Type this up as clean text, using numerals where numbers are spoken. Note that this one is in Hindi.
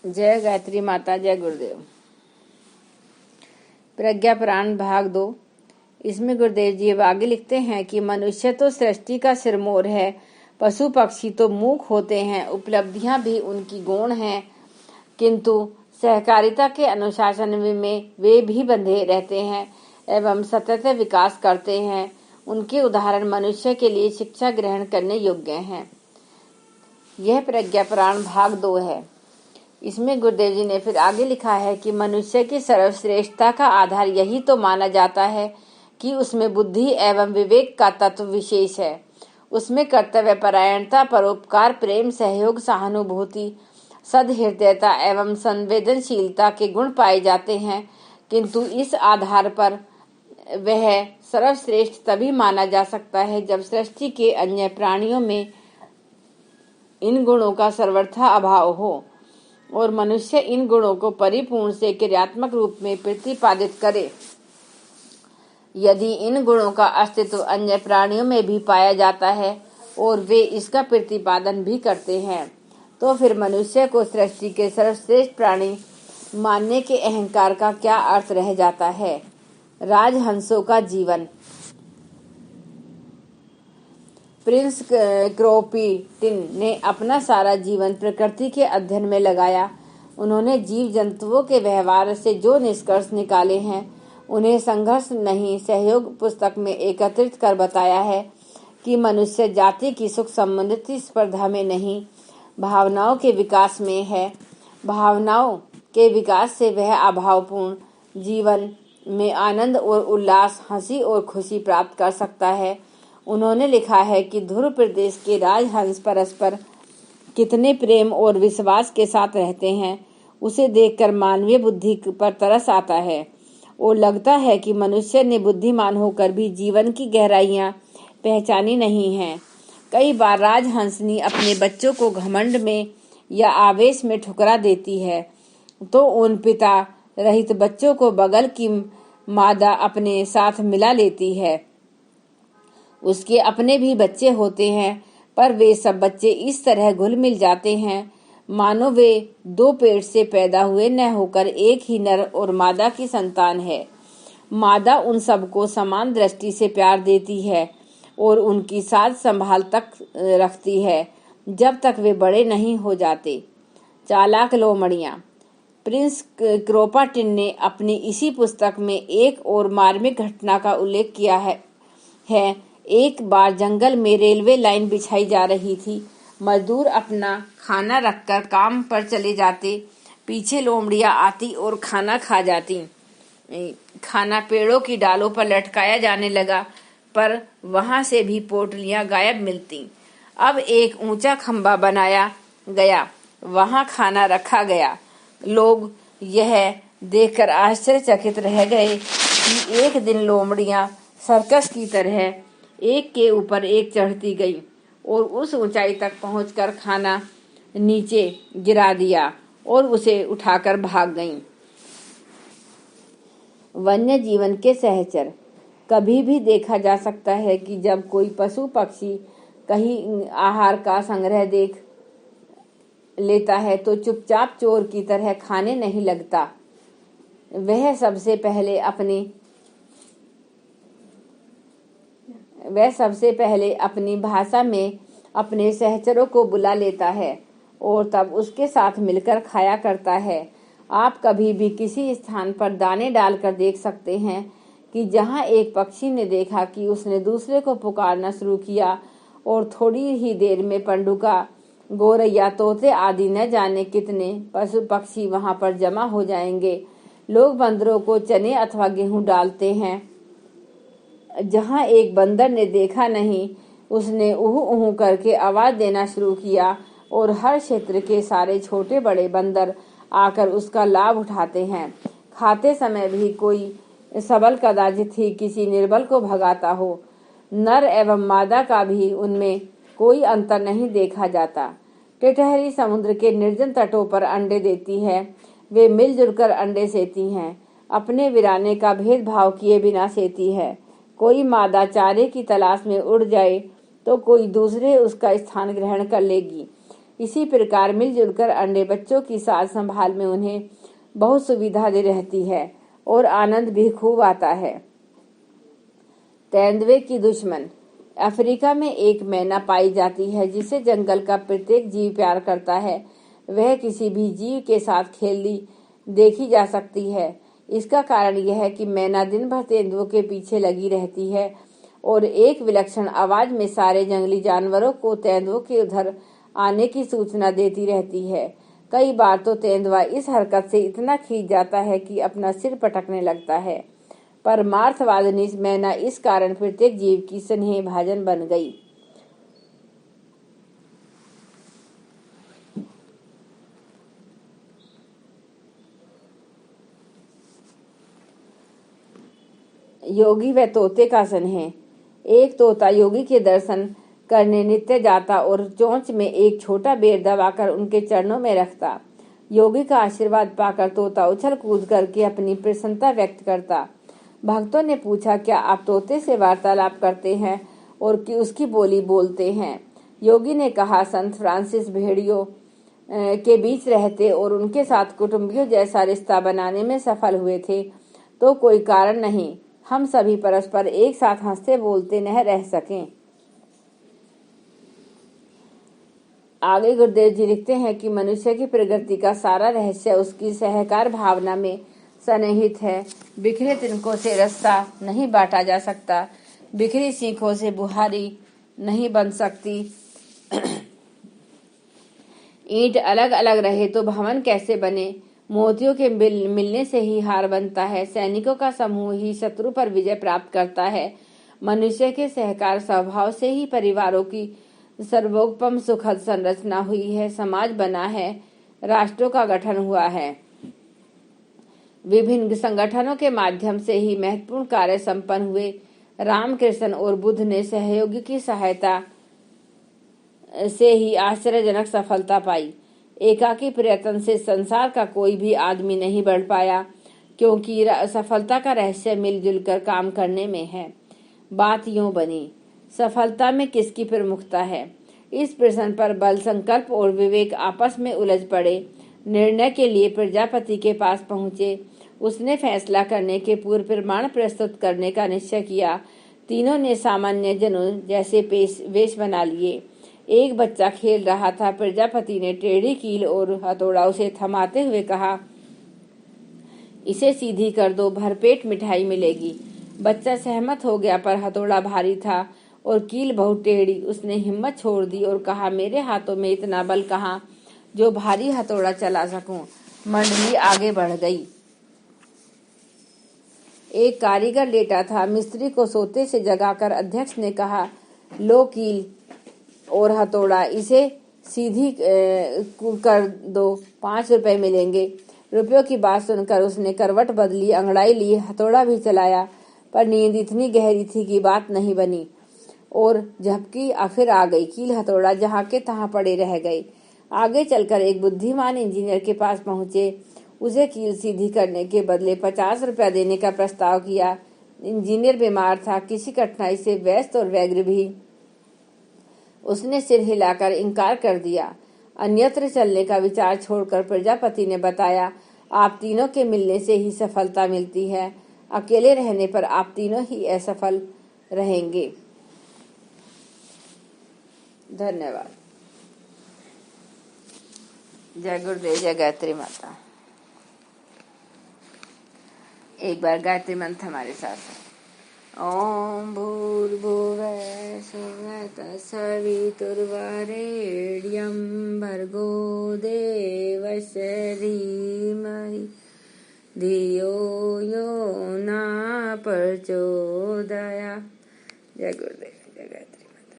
जय गायत्री माता, जय गुरुदेव। प्रज्ञा पुराण भाग 2। इसमें गुरुदेव जी अब आगे लिखते हैं कि मनुष्य तो सृष्टि का सिरमौर है, पशु पक्षी तो मूक होते हैं, उपलब्धियां भी उनकी गौण हैं, किंतु सहकारिता के अनुशासन में वे भी बंधे रहते हैं एवं सतत विकास करते हैं। उनके उदाहरण मनुष्य के लिए शिक्षा ग्रहण करने योग्य हैं। यह प्रज्ञा पुराण भाग 2 है। इसमें गुरुदेव जी ने फिर आगे लिखा है कि मनुष्य की सर्वश्रेष्ठता का आधार यही तो माना जाता है कि उसमें बुद्धि एवं विवेक का तत्व विशेष है। उसमें कर्तव्य परायणता, परोपकार, प्रेम, सहयोग, सहानुभूति, सदहृदयता एवं संवेदनशीलता के गुण पाए जाते हैं, किंतु इस आधार पर वह सर्वश्रेष्ठ तभी माना जा सकता है जब सृष्टि के अन्य प्राणियों में इन गुणों का सर्वथा अभाव हो और मनुष्य इन गुणों को परिपूर्ण से क्रियात्मक रूप में प्रतिपादित करे। यदि इन गुणों का अस्तित्व अन्य प्राणियों में भी पाया जाता है और वे इसका प्रतिपादन भी करते हैं, तो फिर मनुष्य को सृष्टि के सर्वश्रेष्ठ प्राणी मानने के अहंकार का क्या अर्थ रह जाता है। राजहंसों का जीवन। प्रिंस क्रोपिटिन ने अपना सारा जीवन प्रकृति के अध्ययन में लगाया। उन्होंने जीव जंतुओं के व्यवहार से जो निष्कर्ष निकाले हैं उन्हें संघर्ष नहीं सहयोग पुस्तक में एकत्रित कर बताया है कि मनुष्य जाति की सुख संबंधित स्पर्धा में नहीं, भावनाओं के विकास में है। भावनाओं के विकास से वह अभावपूर्ण जीवन में आनंद और उल्लास, हंसी और खुशी प्राप्त कर सकता है। उन्होंने लिखा है कि ध्रुव प्रदेश के राजहंस परस्पर कितने प्रेम और विश्वास के साथ रहते हैं, उसे देखकर मानवीय बुद्धि पर तरस आता है और लगता है कि मनुष्य ने बुद्धिमान होकर भी जीवन की गहराइयां पहचानी नहीं हैं। कई बार राजहंसनी अपने बच्चों को घमंड में या आवेश में ठुकरा देती है तो उन पिता रहित बच्चों को बगल की मादा अपने साथ मिला लेती है। उसके अपने भी बच्चे होते हैं, पर वे सब बच्चे इस तरह घुल मिल जाते हैं मानो वे दो पेट से पैदा हुए न होकर एक ही नर और मादा की संतान है। मादा उन सबको समान दृष्टि से प्यार देती है और उनकी साज संभाल तक रखती है जब तक वे बड़े नहीं हो जाते। चालाक लोमड़ियां। प्रिंस क्रोपाटिन ने अपनी इसी पुस्तक में एक और मार्मिक घटना का उल्लेख किया है। एक बार जंगल में रेलवे लाइन बिछाई जा रही थी। मजदूर अपना खाना रखकर काम पर चले जाते। पीछे लोमड़ियां आती और खाना खा जाती। खाना पेड़ों की डालों पर लटकाया जाने लगा, पर वहां से भी पोटलियां गायब मिलती। अब एक ऊंचा खंभा बनाया गया, वहां खाना रखा गया। लोग यह देखकर आश्चर्यचकित रह गए कि एक दिन लोमड़ियां सर्कस की तरह एक के ऊपर एक चढ़ती गई और उस ऊंचाई तक पहुंचकर खाना नीचे गिरा दिया और उसे उठाकर भाग गईं। वन्य जीवन के सहचर। कभी भी देखा जा सकता है कि जब कोई पशु पक्षी कहीं आहार का संग्रह देख लेता है तो चुपचाप चोर की तरह खाने नहीं लगता। वह सबसे पहले अपनी भाषा में अपने सहचरों को बुला लेता है और तब उसके साथ मिलकर खाया करता है। आप कभी भी किसी स्थान पर दाने डालकर देख सकते हैं कि जहां एक पक्षी ने देखा कि उसने दूसरे को पुकारना शुरू किया और थोड़ी ही देर में पंडुका, गोरैया, तोते आदि न जाने कितने पशु पक्षी वहां पर जमा हो जाएंगे। लोग बंदरों को चने अथवा गेहूं डालते हैं। जहां एक बंदर ने देखा नहीं, उसने उहू उहू करके आवाज देना शुरू किया और हर क्षेत्र के सारे छोटे बड़े बंदर आकर उसका लाभ उठाते हैं। खाते समय भी कोई सबल कदाचित ही किसी निर्बल को भगाता हो। नर एवं मादा का भी उनमें कोई अंतर नहीं देखा जाता। टिटहरी समुद्र के निर्जन तटों पर अंडे देती है। वे मिलजुल कर अंडे सेती हैं, अपने वीराने का भेदभाव किए बिना सेती है। कोई मादा चारे की तलाश में उड़ जाए तो कोई दूसरे उसका स्थान ग्रहण कर लेगी। इसी प्रकार मिलजुल कर अंडे बच्चों की साज संभाल में उन्हें बहुत सुविधा दे रहती है और आनंद भी खूब आता है। तेंदुए की दुश्मन। अफ्रीका में एक मैना पाई जाती है जिसे जंगल का प्रत्येक जीव प्यार करता है। वह किसी भी जीव के साथ खेलती देखी जा सकती है। इसका कारण यह है कि मैना दिन भर तेंदुओं के पीछे लगी रहती है और एक विलक्षण आवाज में सारे जंगली जानवरों को तेंदुओं के उधर आने की सूचना देती रहती है। कई बार तो तेंदुआ इस हरकत से इतना खींच जाता है कि अपना सिर पटकने लगता है। परमार्थवादिनी मैना इस कारण प्रत्येक जीव की स्नेह भाजन बन गई। योगी व तोते का स्नेह। एक तोता योगी के दर्शन करने नित्य जाता और चोंच में एक छोटा बेर दबाकर उनके चरणों में रखता। योगी का आशीर्वाद पाकर तोता उछल कूद करके अपनी प्रसन्नता व्यक्त करता। भक्तों ने पूछा, क्या आप तोते से वार्तालाप करते हैं और कि उसकी बोली बोलते हैं? योगी ने कहा, संत फ्रांसिस भेड़ियों के बीच रहते और उनके साथ कुटुंबियों जैसा रिश्ता बनाने में सफल हुए थे, तो कोई कारण नहीं हम सभी परस्पर एक साथ हंसते बोलते न रह सकें। आगे गुरुदेव जी लिखते हैं कि मनुष्य की प्रगति का सारा रहस्य उसकी सहकार भावना में सन्निहित है। बिखरे तिनकों से रस्सा नहीं बांटा जा सकता, बिखरी सीखों से बुहारी नहीं बन सकती। ईंट अलग अलग रहे तो भवन कैसे बने? मोतियों के मिलने से ही हार बनता है। सैनिकों का समूह ही शत्रु पर विजय प्राप्त करता है। मनुष्य के सहकार स्वभाव से ही परिवारों की सर्वोपम सुखद संरचना हुई है, समाज बना है, राष्ट्रों का गठन हुआ है। विभिन्न संगठनों के माध्यम से ही महत्वपूर्ण कार्य संपन्न हुए। रामकृष्ण और बुद्ध ने सहयोगी की सहायता से ही आश्चर्यजनक सफलता पाई। एकाकी प्रयत्न से संसार का कोई भी आदमी नहीं बढ़ पाया, क्योंकि सफलता का रहस्य मिलजुल कर काम करने में है। बात यूं बनी, सफलता में किसकी प्रमुखता है? इस प्रश्न पर बल, संकल्प और विवेक आपस में उलझ पड़े। निर्णय के लिए प्रजापति के पास पहुंचे। उसने फैसला करने के पूर्व प्रमाण प्रस्तुत करने का निश्चय किया। तीनों ने सामान्य जनों जैसे वेश बना लिए। एक बच्चा खेल रहा था। प्रजापति ने टेढ़ी कील और हथौड़ा उसे थमाते हुए कहा, इसे सीधी कर दो, भरपेट मिठाई मिलेगी। बच्चा सहमत हो गया, पर हथौड़ा भारी था और कील बहुत टेढ़ी। उसने हिम्मत छोड़ दी और कहा, मेरे हाथों में इतना बल कहाँ जो भारी हथौड़ा चला सकूं। मंडली आगे बढ़ गई। एक कारीगर लेटा था। मिस्त्री को सोते से जगाकर अध्यक्ष ने कहा, लो कील और हथौड़ा, इसे सीधी कर दो, 5 रुपए मिलेंगे। रुपयों की बात सुनकर उसने करवट बदली, अंगड़ाई ली, हथौड़ा भी चलाया, पर नींद इतनी गहरी थी कि बात नहीं बनी और झपकी आखिर आ गई। कील हथौड़ा जहाँ के तहाँ पड़े रह गए। आगे चलकर एक बुद्धिमान इंजीनियर के पास पहुंचे। उसे कील सीधी करने के बदले 50 रुपया देने का प्रस्ताव किया। इंजीनियर बीमार था, किसी कठिनाई से व्यस्त और व्यग्र भी। उसने सिर हिलाकर इनकार कर दिया। अन्यत्र चलने का विचार छोड़कर प्रजापति ने बताया, आप तीनों के मिलने से ही सफलता मिलती है। अकेले रहने पर आप तीनों ही असफल रहेंगे। धन्यवाद। जय गुरुदेव, जय गायत्री माता। एक बार गायत्री मंत्र हमारे साथ। ओम भूर्भुवः स्वः तत्सवितुर्वरेण्यं भर्गो देवस्य धीमहि धियो यो न प्रचोदयात्। जय गुरुदेव।